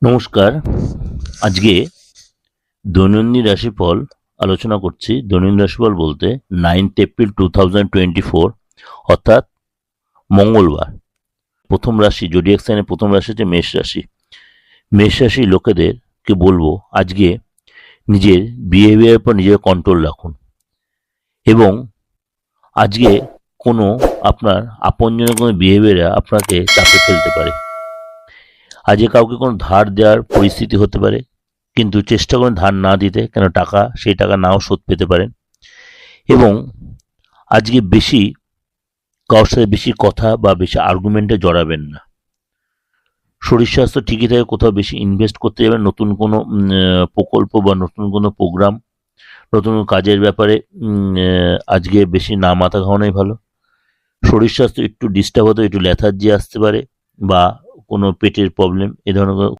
নমস্কার। আজকে দৈনন্দিন রাশিফল আলোচনা করছি। দৈনন্দিন রাশিফল বলতে 9th এপ্রিল 2024 অর্থাৎ মঙ্গলবার। প্রথম রাশি, জোডিয়াক সাইনের প্রথম রাশি হচ্ছে মেষ রাশি। মেষ রাশি লোকেদেরকে বলবো আজকে নিজের বিহেভিয়ারের উপর নিজের কন্ট্রোল রাখুন, এবং আজকে কোনো আপনার আপনজনের কোনো বিহেভিয়ারে আপনাকে চাপে ফেলতে পারে। আজকে কাউকে কোনো ধার দেওয়ার পরিস্থিতি হতে পারে, কিন্তু চেষ্টা করেন ধার না দিতে, কেন সেই টাকা নাও শোধ পেতে পারেন। এবং আজকে কারোর সাথে বেশি কথা বা বেশি আর্গুমেন্টে জড়াবেন না। শরীর স্বাস্থ্য ঠিকই থাকে, কোথাও বেশি ইনভেস্ট করতে যাবেন, নতুন কোনো প্রকল্প বা নতুন কোনো প্রোগ্রাম, নতুন কাজের ব্যাপারে আজকে বেশি না মাথা ঘামানোই ভালো। শরীর স্বাস্থ্য একটু ডিস্টার্ব হতে, একটু ল্যাথার্জি আসতে পারে বা কোনো পেটের প্রবলেম, এ ধরনের